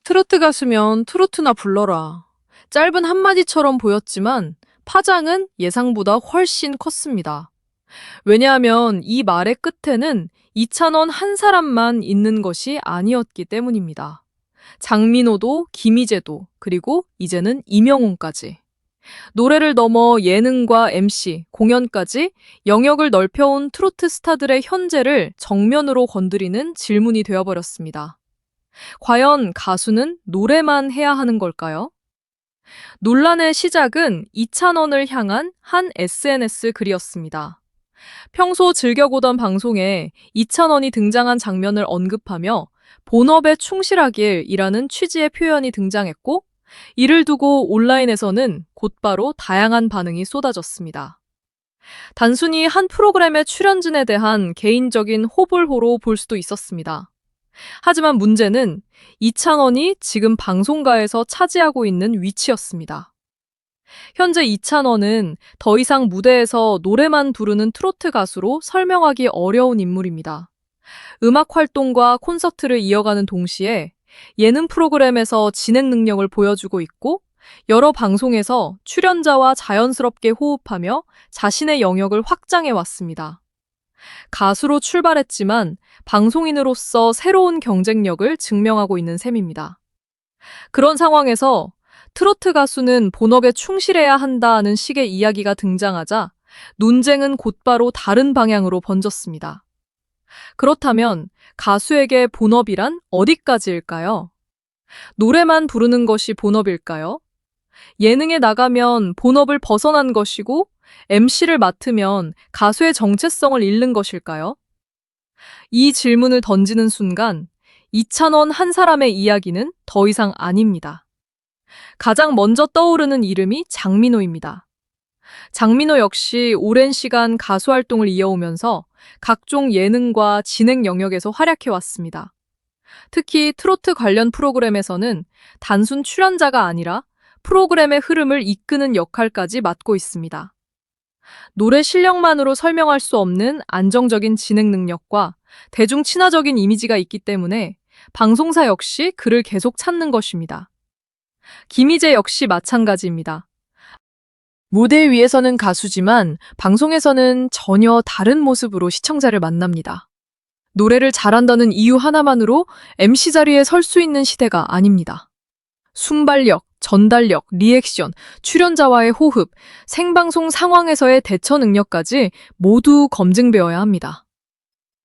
트로트 가수면 트로트나 불러라. 짧은 한마디처럼 보였지만 파장은 예상보다 훨씬 컸습니다. 왜냐하면 이 말의 끝에는 이찬원 한 사람만 있는 것이 아니었기 때문입니다. 장민호도 김희재도 그리고 이제는 임영웅까지. 노래를 넘어 예능과 MC, 공연까지 영역을 넓혀온 트로트 스타들의 현재를 정면으로 건드리는 질문이 되어버렸습니다. 과연 가수는 노래만 해야 하는 걸까요? 논란의 시작은 이찬원을 향한 한 SNS 글이었습니다. 평소 즐겨보던 방송에 이찬원이 등장한 장면을 언급하며 본업에 충실하길이라는 취지의 표현이 등장했고, 이를 두고 온라인에서는 곧바로 다양한 반응이 쏟아졌습니다. 단순히 한 프로그램의 출연진에 대한 개인적인 호불호로 볼 수도 있었습니다. 하지만 문제는 이찬원이 지금 방송가에서 차지하고 있는 위치였습니다. 현재 이찬원은 더 이상 무대에서 노래만 부르는 트로트 가수로 설명하기 어려운 인물입니다. 음악 활동과 콘서트를 이어가는 동시에 예능 프로그램에서 진행 능력을 보여주고 있고, 여러 방송에서 출연자와 자연스럽게 호흡하며 자신의 영역을 확장해 왔습니다. 가수로 출발했지만 방송인으로서 새로운 경쟁력을 증명하고 있는 셈입니다. 그런 상황에서 트로트 가수는 본업에 충실해야 한다는 식의 이야기가 등장하자 논쟁은 곧바로 다른 방향으로 번졌습니다. 그렇다면 가수에게 본업이란 어디까지일까요? 노래만 부르는 것이 본업일까요? 예능에 나가면 본업을 벗어난 것이고 MC를 맡으면 가수의 정체성을 잃는 것일까요? 이 질문을 던지는 순간 이찬원 한 사람의 이야기는 더 이상 아닙니다. 가장 먼저 떠오르는 이름이 장민호입니다. 장민호 역시 오랜 시간 가수 활동을 이어오면서 각종 예능과 진행 영역에서 활약해왔습니다. 특히 트로트 관련 프로그램에서는 단순 출연자가 아니라 프로그램의 흐름을 이끄는 역할까지 맡고 있습니다. 노래 실력만으로 설명할 수 없는 안정적인 진행 능력과 대중 친화적인 이미지가 있기 때문에 방송사 역시 그를 계속 찾는 것입니다. 김희재 역시 마찬가지입니다. 무대 위에서는 가수지만 방송에서는 전혀 다른 모습으로 시청자를 만납니다. 노래를 잘한다는 이유 하나만으로 MC 자리에 설 수 있는 시대가 아닙니다. 순발력, 전달력, 리액션, 출연자와의 호흡, 생방송 상황에서의 대처 능력까지 모두 검증되어야 합니다.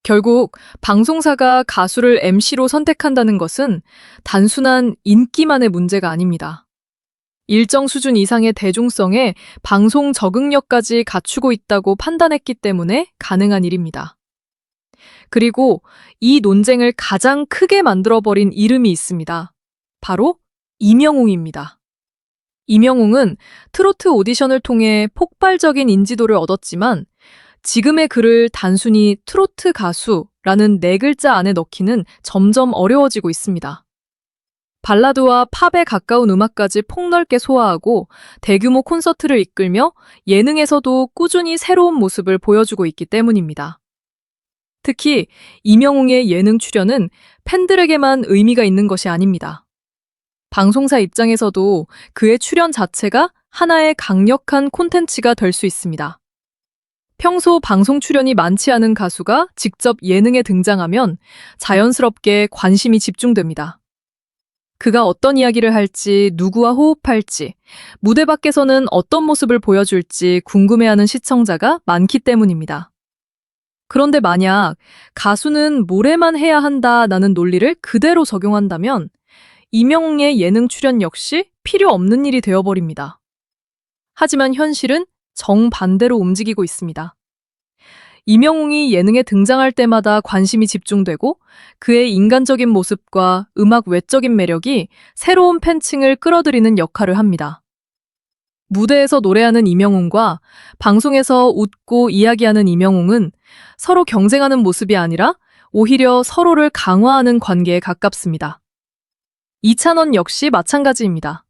결국 방송사가 가수를 MC로 선택한다는 것은 단순한 인기만의 문제가 아닙니다. 일정 수준 이상의 대중성에 방송 적응력까지 갖추고 있다고 판단했기 때문에 가능한 일입니다. 그리고 이 논쟁을 가장 크게 만들어버린 이름이 있습니다. 바로 임영웅입니다. 임영웅은 트로트 오디션을 통해 폭발적인 인지도를 얻었지만 지금의 그를 단순히 트로트 가수라는 네 글자 안에 넣기는 점점 어려워지고 있습니다. 발라드와 팝에 가까운 음악까지 폭넓게 소화하고 대규모 콘서트를 이끌며 예능에서도 꾸준히 새로운 모습을 보여주고 있기 때문입니다. 특히 임영웅의 예능 출연은 팬들에게만 의미가 있는 것이 아닙니다. 방송사 입장에서도 그의 출연 자체가 하나의 강력한 콘텐츠가 될 수 있습니다. 평소 방송 출연이 많지 않은 가수가 직접 예능에 등장하면 자연스럽게 관심이 집중됩니다. 그가 어떤 이야기를 할지, 누구와 호흡할지, 무대 밖에서는 어떤 모습을 보여줄지 궁금해하는 시청자가 많기 때문입니다. 그런데 만약 가수는 노래만 해야 한다라는 논리를 그대로 적용한다면 임영웅의 예능 출연 역시 필요 없는 일이 되어버립니다. 하지만 현실은 정반대로 움직이고 있습니다. 임영웅이 예능에 등장할 때마다 관심이 집중되고 그의 인간적인 모습과 음악 외적인 매력이 새로운 팬층을 끌어들이는 역할을 합니다. 무대에서 노래하는 임영웅과 방송에서 웃고 이야기하는 임영웅은 서로 경쟁하는 모습이 아니라 오히려 서로를 강화하는 관계에 가깝습니다. 이찬원 역시 마찬가지입니다.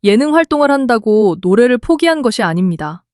예능 활동을 한다고 노래를 포기한 것이 아닙니다.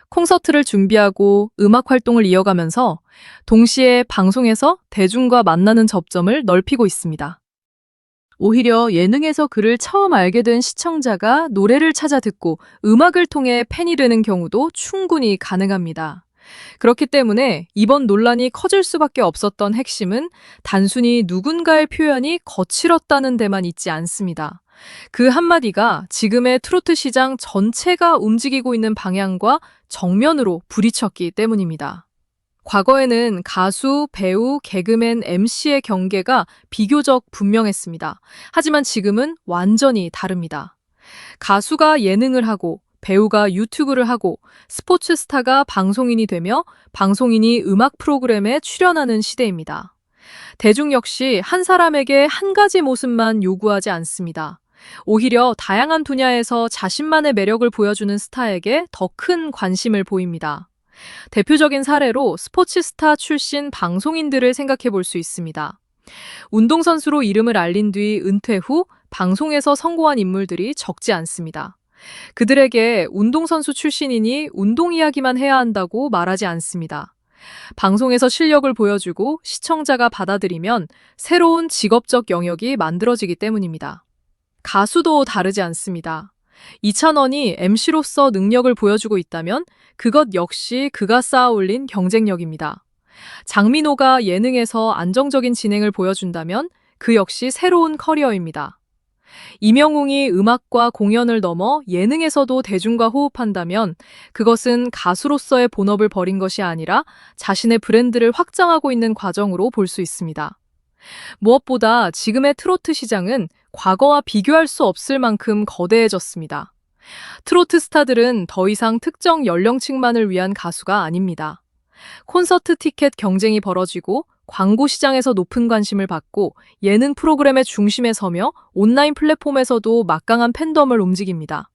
콘서트를 준비하고 음악 활동을 이어가면서 동시에 방송에서 대중과 만나는 접점을 넓히고 있습니다. 오히려 예능에서 그를 처음 알게 된 시청자가 노래를 찾아 듣고 음악을 통해 팬이 되는 경우도 충분히 가능합니다. 그렇기 때문에 이번 논란이 커질 수밖에 없었던 핵심은 단순히 누군가의 표현이 거칠었다는 데만 있지 않습니다. 그 한마디가 지금의 트로트 시장 전체가 움직이고 있는 방향과 정면으로 부딪혔기 때문입니다. 과거에는 가수, 배우, 개그맨, MC의 경계가 비교적 분명했습니다. 하지만 지금은 완전히 다릅니다. 가수가 예능을 하고, 배우가 유튜브를 하고, 스포츠 스타가 방송인이 되며, 방송인이 음악 프로그램에 출연하는 시대입니다. 대중 역시 한 사람에게 한 가지 모습만 요구하지 않습니다. 오히려 다양한 분야에서 자신만의 매력을 보여주는 스타에게 더 큰 관심을 보입니다. 대표적인 사례로 스포츠 스타 출신 방송인들을 생각해 볼 수 있습니다. 운동선수로 이름을 알린 뒤 은퇴 후 방송에서 성공한 인물들이 적지 않습니다. 그들에게 운동선수 출신이니 운동 이야기만 해야 한다고 말하지 않습니다. 방송에서 실력을 보여주고 시청자가 받아들이면 새로운 직업적 영역이 만들어지기 때문입니다. 가수도 다르지 않습니다. 이찬원이 MC로서 능력을 보여주고 있다면 그것 역시 그가 쌓아올린 경쟁력입니다. 장민호가 예능에서 안정적인 진행을 보여준다면 그 역시 새로운 커리어입니다. 임영웅이 음악과 공연을 넘어 예능에서도 대중과 호흡한다면 그것은 가수로서의 본업을 버린 것이 아니라 자신의 브랜드를 확장하고 있는 과정으로 볼 수 있습니다. 무엇보다 지금의 트로트 시장은 과거와 비교할 수 없을 만큼 거대해졌습니다. 트로트 스타들은 더 이상 특정 연령층만을 위한 가수가 아닙니다. 콘서트 티켓 경쟁이 벌어지고 광고 시장에서 높은 관심을 받고 예능 프로그램의 중심에 서며 온라인 플랫폼에서도 막강한 팬덤을 움직입니다.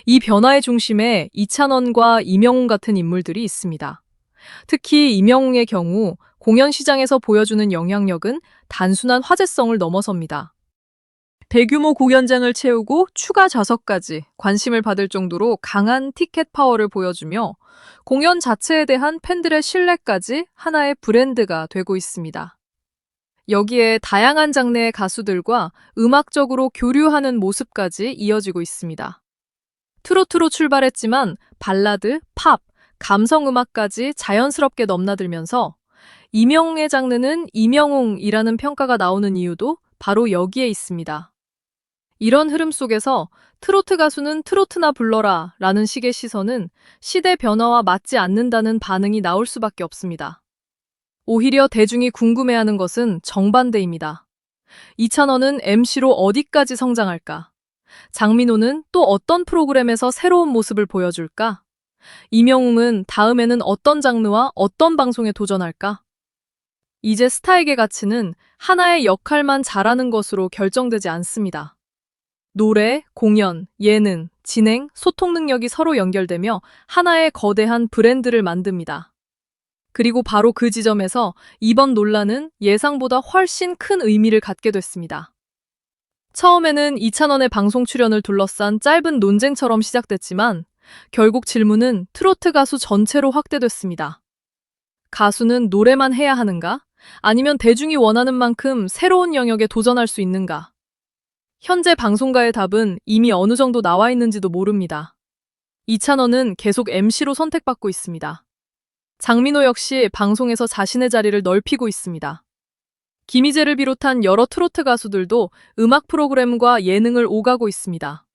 이 변화의 중심에 이찬원과 임영웅 같은 인물들이 있습니다. 특히 임영웅의 경우 공연 시장에서 보여주는 영향력은 단순한 화제성을 넘어섭니다. 대규모 공연장을 채우고 추가 좌석까지 관심을 받을 정도로 강한 티켓 파워를 보여주며 공연 자체에 대한 팬들의 신뢰까지 하나의 브랜드가 되고 있습니다. 여기에 다양한 장르의 가수들과 음악적으로 교류하는 모습까지 이어지고 있습니다. 트로트로 출발했지만 발라드, 팝, 감성음악까지 자연스럽게 넘나들면서 임영웅의 장르는 임영웅이라는 평가가 나오는 이유도 바로 여기에 있습니다. 이런 흐름 속에서 트로트 가수는 트로트나 불러라 라는 식의 시선은 시대 변화와 맞지 않는다는 반응이 나올 수밖에 없습니다. 오히려 대중이 궁금해하는 것은 정반대입니다. 이찬원은 MC로 어디까지 성장할까? 장민호는 또 어떤 프로그램에서 새로운 모습을 보여줄까? 임영웅은 다음에는 어떤 장르와 어떤 방송에 도전할까? 이제 스타에게 가치는 하나의 역할만 잘하는 것으로 결정되지 않습니다. 노래, 공연, 예능, 진행, 소통 능력이 서로 연결되며 하나의 거대한 브랜드를 만듭니다. 그리고 바로 그 지점에서 이번 논란은 예상보다 훨씬 큰 의미를 갖게 됐습니다. 처음에는 이찬원의 방송 출연을 둘러싼 짧은 논쟁처럼 시작됐지만 결국 질문은 트로트 가수 전체로 확대됐습니다. 가수는 노래만 해야 하는가? 아니면 대중이 원하는 만큼 새로운 영역에 도전할 수 있는가? 현재 방송가의 답은 이미 어느 정도 나와 있는지도 모릅니다. 이찬원은 계속 MC로 선택받고 있습니다. 장민호 역시 방송에서 자신의 자리를 넓히고 있습니다. 김희재를 비롯한 여러 트로트 가수들도 음악 프로그램과 예능을 오가고 있습니다.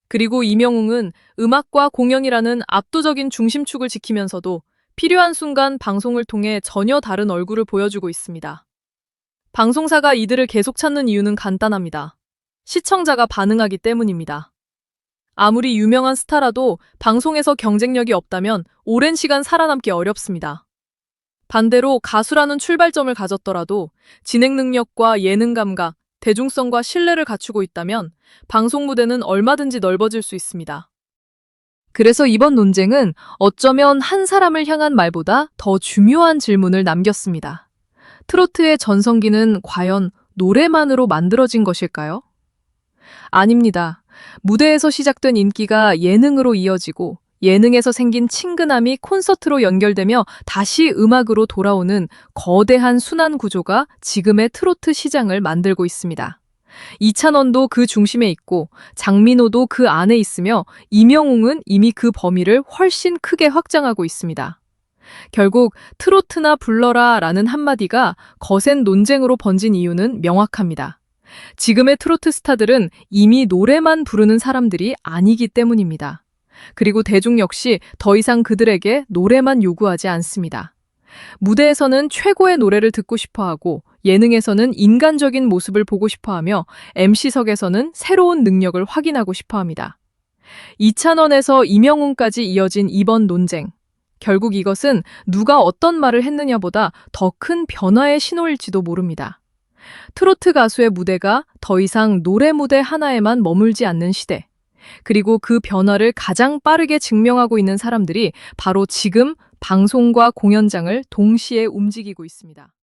그리고 임영웅은 음악과 공연이라는 압도적인 중심축을 지키면서도 필요한 순간 방송을 통해 전혀 다른 얼굴을 보여주고 있습니다. 방송사가 이들을 계속 찾는 이유는 간단합니다. 시청자가 반응하기 때문입니다. 아무리 유명한 스타라도 방송에서 경쟁력이 없다면 오랜 시간 살아남기 어렵습니다. 반대로 가수라는 출발점을 가졌더라도 진행 능력과 예능 감각, 대중성과 신뢰를 갖추고 있다면 방송 무대는 얼마든지 넓어질 수 있습니다. 그래서 이번 논쟁은 어쩌면 한 사람을 향한 말보다 더 중요한 질문을 남겼습니다. 트로트의 전성기는 과연 노래만으로 만들어진 것일까요? 아닙니다. 무대에서 시작된 인기가 예능으로 이어지고 예능에서 생긴 친근함이 콘서트로 연결되며 다시 음악으로 돌아오는 거대한 순환 구조가 지금의 트로트 시장을 만들고 있습니다. 이찬원도 그 중심에 있고 장민호도 그 안에 있으며 임영웅은 이미 그 범위를 훨씬 크게 확장하고 있습니다. 결국 트로트나 불러라 라는 한마디가 거센 논쟁으로 번진 이유는 명확합니다. 지금의 트로트 스타들은 이미 노래만 부르는 사람들이 아니기 때문입니다. 그리고 대중 역시 더 이상 그들에게 노래만 요구하지 않습니다. 무대에서는 최고의 노래를 듣고 싶어 하고 예능에서는 인간적인 모습을 보고 싶어 하며 MC석에서는 새로운 능력을 확인하고 싶어 합니다. 이찬원에서 임영웅까지 이어진 이번 논쟁. 결국 이것은 누가 어떤 말을 했느냐보다 더 큰 변화의 신호일지도 모릅니다. 트로트 가수의 무대가 더 이상 노래 무대 하나에만 머물지 않는 시대. 그리고 그 변화를 가장 빠르게 증명하고 있는 사람들이 바로 지금 방송과 공연장을 동시에 움직이고 있습니다.